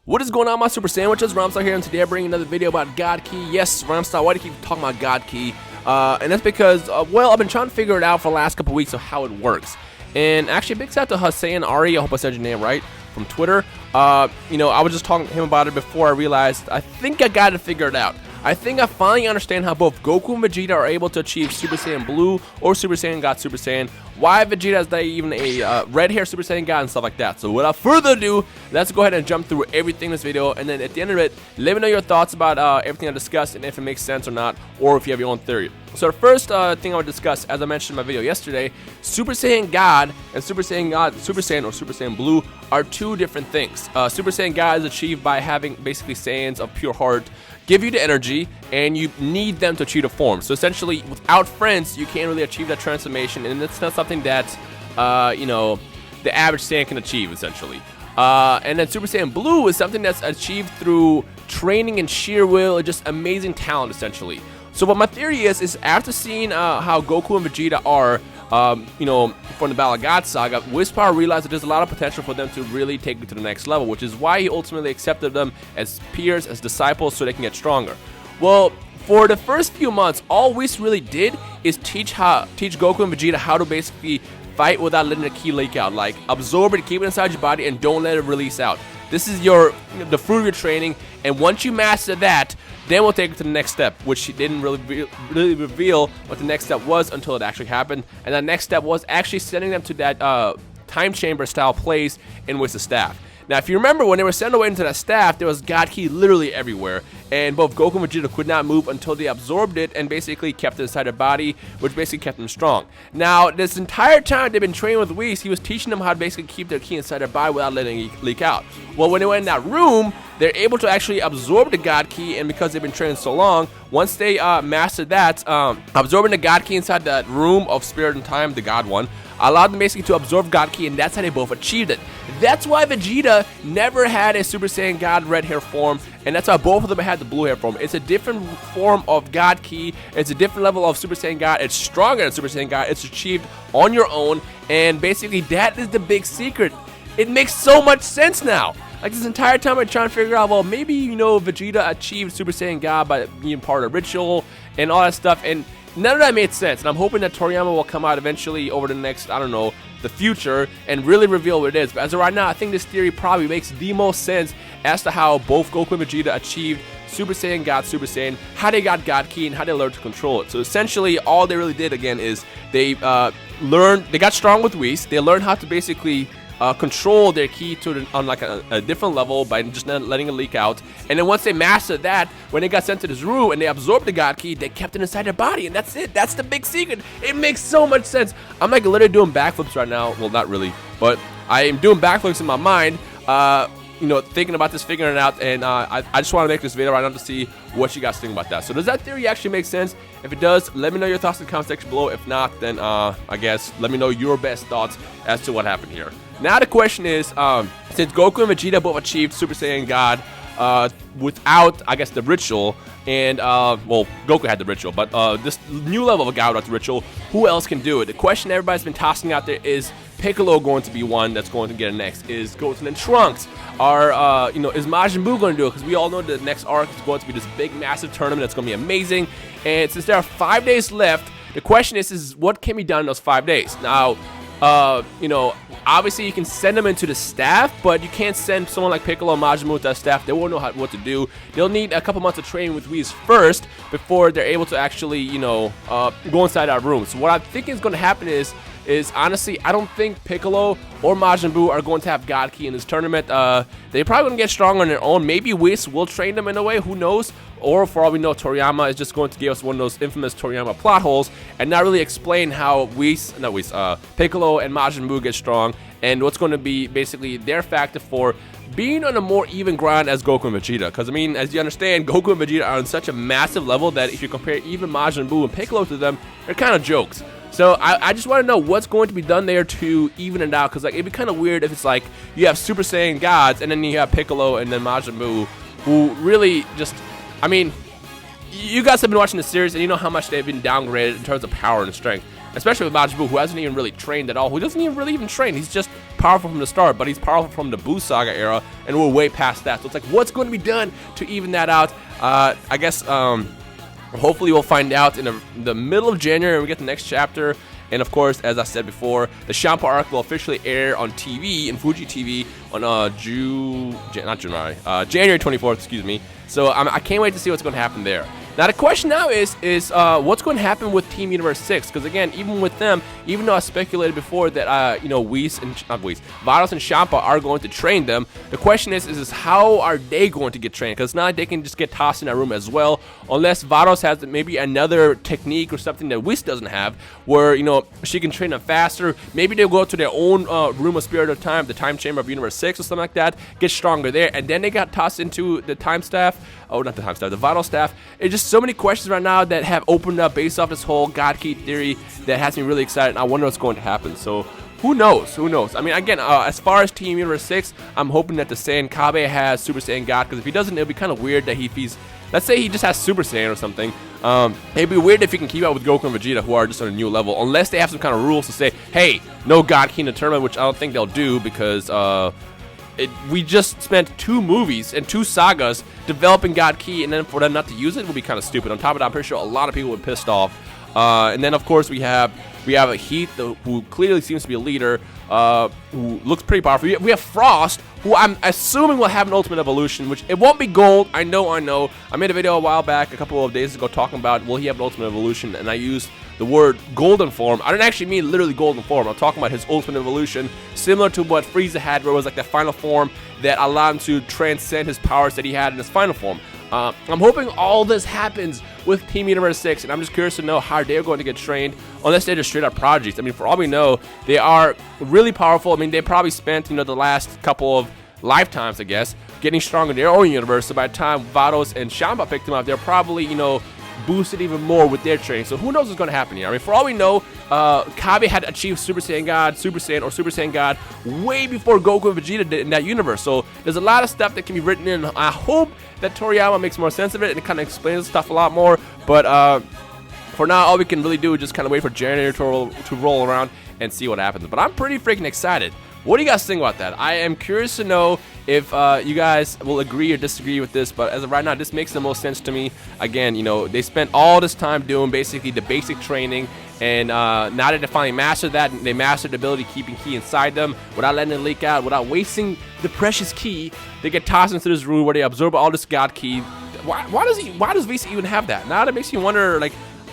What is going on, my super sandwiches? Rhymestyle here, and today I'm bringing another video about God Key. Yes, Rhymestyle, why do you keep talking about God Key? And that's because, well, I've been trying to figure it out for the last couple weeks of how it works. And actually, a big shout out to Hussein Ari, I hope I said your name right, from Twitter. I was just talking to him about it before I realized I think I got to figure it out. I think I finally understand how both Goku and Vegeta are able to achieve Super Saiyan Blue or Super Saiyan God Super Saiyan. Why Vegeta is not even a red hair Super Saiyan God and stuff like that. So without further ado, let's go ahead and jump through everything in this video. And then at the end of it, let me know your thoughts about everything I discussed and if it makes sense or not, or if you have your own theory. So the first thing I would discuss, as I mentioned in my video yesterday, Super Saiyan God and Super Saiyan God Super Saiyan or Super Saiyan Blue are two different things. Super Saiyan God is achieved by having basically Saiyans of pure heart give you the energy, and you need them to achieve the form. So essentially, without friends, you can't really achieve that transformation, and it's not something that, the average Saiyan can achieve, essentially. And then Super Saiyan Blue is something that's achieved through training and sheer will, and just amazing talent, essentially. So what my theory is after seeing how Goku and Vegeta are, from the Battle of God Saga, Whis realized that there's a lot of potential for them to really take it to the next level, which is why he ultimately accepted them as peers, as disciples, so they can get stronger. Well, for the first few months, all Whis really did is teach Goku and Vegeta how to basically fight without letting the ki leak out. Like, absorb it, keep it inside your body, and don't let it release out. This is the fruit of your training, and once you master that, then we'll take it to the next step, which he didn't really reveal what the next step was until it actually happened. And that next step was actually sending them to that time chamber style place in which the staff. Now, if you remember, when they were sent away into that staff, there was God Ki literally everywhere, and both Goku and Vegeta could not move until they absorbed it and basically kept it inside their body, which basically kept them strong. Now, this entire time they've been training with Whis, he was teaching them how to basically keep their ki inside their body without letting it leak out. Well, when they went in that room, they're able to actually absorb the God Ki, and because they've been training so long, once they mastered that, absorbing the God Ki inside that room of Spirit and Time, the God one, allowed them basically to absorb God Ki, and that's how they both achieved it. That's why Vegeta never had a Super Saiyan God red hair form, and that's why both of them had the blue hair form. It's a different form of God Ki. It's a different level of Super Saiyan God. It's stronger than Super Saiyan God. It's achieved on your own, and basically that is the big secret. It makes so much sense now. Like, this entire time I'm trying to figure out, well, maybe, Vegeta achieved Super Saiyan God by being part of the ritual and all that stuff, and none of that made sense. And I'm hoping that Toriyama will come out eventually over the next, the future, and really reveal what it is. But as of right now, I think this theory probably makes the most sense as to how both Goku and Vegeta achieved Super Saiyan God Super Saiyan, how they got God Ki, and how they learned to control it. So essentially, all they really did, again, is they got strong with Whis. They learned how to basically control their ki on like a different level by just not letting it leak out. And then once they mastered that, when they got sent to this room and they absorbed the God Ki, they kept it inside their body, and that's it. That's the big secret. It makes so much sense. I'm like literally doing backflips right now. Well, not really, but I am doing backflips in my mind, thinking about this, figuring it out, and I just want to make this video right now to see what you guys think about that. So does that theory actually make sense? If it does, let me know your thoughts in the comment section below. If not, then I guess let me know your best thoughts as to what happened here. Now the question is, since Goku and Vegeta both achieved Super Saiyan God without, I guess, the ritual, and, well, Goku had the ritual, but this new level of God without the ritual, who else can do it? The question everybody's been tossing out there is Piccolo going to be one that's going to get it next? Is Goten and Trunks? Is Majin Buu going to do it? Because we all know the next arc is going to be this big, massive tournament that's going to be amazing. And since there are 5 days left, the question is what can be done in those 5 days? Now, obviously you can send them into the staff, but you can't send someone like Piccolo and Majin Buu to that staff. They won't know what to do. They'll need a couple months of training with Whis first before they're able to actually, go inside our room. So what I'm thinking is going to happen is honestly, I don't think Piccolo or Majin Buu are going to have God Ki in this tournament. They're probably going to get strong on their own. Maybe Whis will train them in a way, who knows? Or for all we know, Toriyama is just going to give us one of those infamous Toriyama plot holes and not really explain how Piccolo and Majin Buu get strong, and what's going to be basically their factor for being on a more even ground as Goku and Vegeta. Because, I mean, as you understand, Goku and Vegeta are on such a massive level that if you compare even Majin Buu and Piccolo to them, they're kind of jokes. So I just want to know what's going to be done there to even it out, because like it'd be kind of weird if it's like you have Super Saiyan gods and then you have Piccolo and then Majin Buu, who really just, I mean, you guys have been watching the series and you know how much they've been downgraded in terms of power and strength. especially with Majin Buu, who hasn't even really trained at all, who doesn't even really train. He's just powerful from the start, but he's powerful from the Buu Saga era, and we're way past that. So it's like, what's going to be done to even that out? I guess hopefully we'll find out in the middle of January when we get the next chapter. And of course, as I said before, the Champa arc will officially air on TV, in Fuji TV, on January 24th, excuse me. So I can't wait to see what's going to happen there. Now the question now is what's going to happen with Team Universe 6? Because again, even with them, even though I speculated before that Whis and Vados and Champa are going to train them, the question is how are they going to get trained? Because it's not like they can just get tossed in that room as well, unless Vados has maybe another technique or something that Whis doesn't have, where she can train them faster. Maybe they'll go to their own room of Spirit of Time, the Time Chamber of Universe 6 or something like that, get stronger there, and then they got tossed into the Time Staff. Oh, not the Time Staff, the Vital Staff. It's just so many questions right now that have opened up based off this whole God Key theory that has me really excited, and I wonder what's going to happen. So who knows? Who knows? I mean, again, as far as Team Universe 6, I'm hoping that the Saiyan Kabe has Super Saiyan God, because if he doesn't, it'll be kind of weird that he's, let's say he just has Super Saiyan or something. It'd be weird if he can keep up with Goku and Vegeta, who are just on a new level, unless they have some kind of rules to say, hey, no God Key in the tournament, which I don't think they'll do, because we just spent 2 movies and 2 sagas developing God Key, and then for them not to use it would be kind of stupid. On top of that, I'm pretty sure a lot of people would be pissed off. And then of course we have a Heat, who clearly seems to be a leader, who looks pretty powerful. We have Frost, who I'm assuming will have an ultimate evolution, which it won't be gold. I know. I made a video a while back, a couple of days ago, talking about will he have an ultimate evolution, and I used the word golden form. I didn't actually mean literally golden form. I'm talking about his ultimate evolution, similar to what Frieza had, where it was like the final form that allowed him to transcend his powers that he had in his final form. I'm hoping all this happens with Team Universe 6, and I'm just curious to know how they're going to get trained, unless they're just straight up prodigies. I mean, for all we know, they are really powerful. I mean, they probably spent, the last couple of lifetimes, I guess, getting strong in their own universe. So by the time Vados and Champa picked them up, they're probably, boosted even more with their training. So who knows what's going to happen here? I mean, for all we know, Kabe had achieved Super Saiyan God, Super Saiyan God way before Goku and Vegeta did in that universe. So there's a lot of stuff that can be written in. I hope that Toriyama makes more sense of it and it kind of explains stuff a lot more. But for now, all we can really do is just kind of wait for January to roll around and see what happens. But I'm pretty freaking excited. What do you guys think about that? I am curious to know if you guys will agree or disagree with this, but as of right now, this makes the most sense to me. Again, they spent all this time doing basically the basic training, and now that they finally mastered that, they mastered the ability of keeping Ki inside them without letting it leak out, without wasting the precious Ki. They get tossed into this room where they absorb all this God Ki. Why does Visa even have that? Now that makes me wonder, like,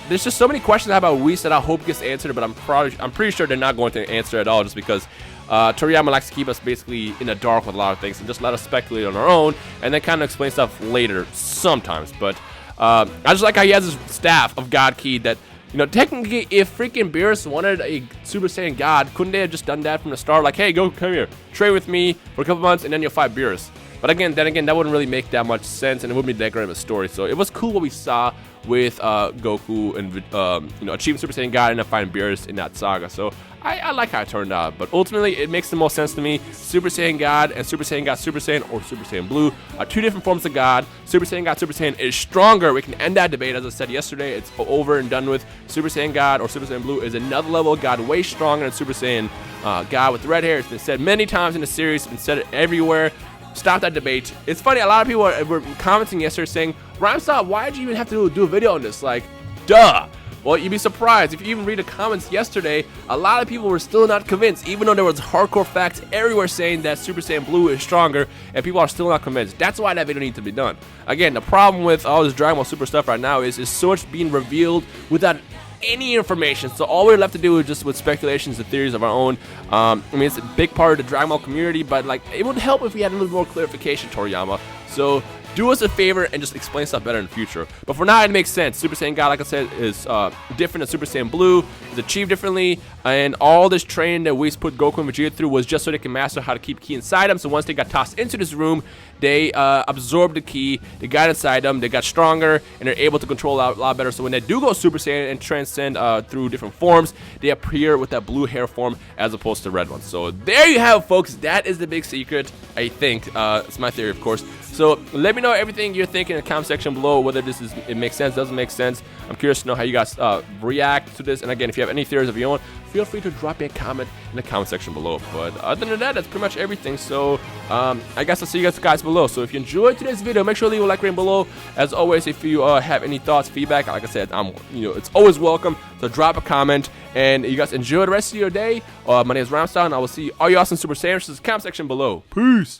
there's just so many questions about Whis that I hope gets answered, but I'm pretty sure they're not going to answer at all, just because Toriyama likes to keep us basically in the dark with a lot of things and just let us speculate on our own, and then kind of explain stuff later sometimes. But I just like how he has this staff of God Ki that, technically, if freaking Beerus wanted a Super Saiyan God, couldn't they have just done that from the start? Like, hey, come here, train with me for a couple months, and then you'll fight Beerus. But again, that wouldn't really make that much sense, and it wouldn't be that great of a story. So it was cool what we saw with Goku and achieving Super Saiyan God and then fighting Beerus in that saga. So I like how it turned out. But ultimately, it makes the most sense to me. Super Saiyan God and Super Saiyan God Super Saiyan or Super Saiyan Blue are 2 different forms of God. Super Saiyan God Super Saiyan is stronger. We can end that debate. As I said yesterday, it's over and done with. Super Saiyan God or Super Saiyan Blue is another level of God, way stronger than Super Saiyan God with red hair. It's been said many times in the series. It's been said everywhere. Stop that debate. It's funny, a lot of people were commenting yesterday saying, Rhymestyle, why did you even have to do a video on this? Like, duh. Well, you'd be surprised. If you even read the comments yesterday, a lot of people were still not convinced, even though there was hardcore facts everywhere saying that Super Saiyan Blue is stronger, and people are still not convinced. That's why that video needs to be done. Again, the problem with all this Dragon Ball Super stuff right now is so much being revealed without any information. So all we're left to do is just with speculations and theories of our own. I mean, it's a big part of the Dragon Ball community, but like, it would help if we had a little more clarification, Toriyama. So do us a favor and just explain stuff better in the future. But for now, it makes sense. Super Saiyan God, like I said, is different than Super Saiyan Blue. It's achieved differently, and all this training that Whis put Goku and Vegeta through was just so they can master how to keep Ki inside them. So once they got tossed into this room, they absorbed the Ki, they got inside them, they got stronger, and they're able to control a lot better. So when they do go Super Saiyan and transcend through different forms, they appear with that blue hair form as opposed to red ones. So there you have it, folks. That is the big secret, I think. It's my theory, of course. So let me me know everything you're thinking in the comment section below, whether it makes sense, doesn't make sense. I'm curious to know how you guys react to this. And again, if you have any theories of your own, feel free to drop me a comment in the comment section below. But other than that, that's pretty much everything. So I guess I'll see you guys below. So if you enjoyed today's video, make sure to leave a like rating below. As always, if you have any thoughts, feedback, like I said, it's always welcome. So drop a comment, and you guys enjoy the rest of your day. My name is Rhymestyle, and I will see all you awesome Super Saiyans in the comment section below. Peace.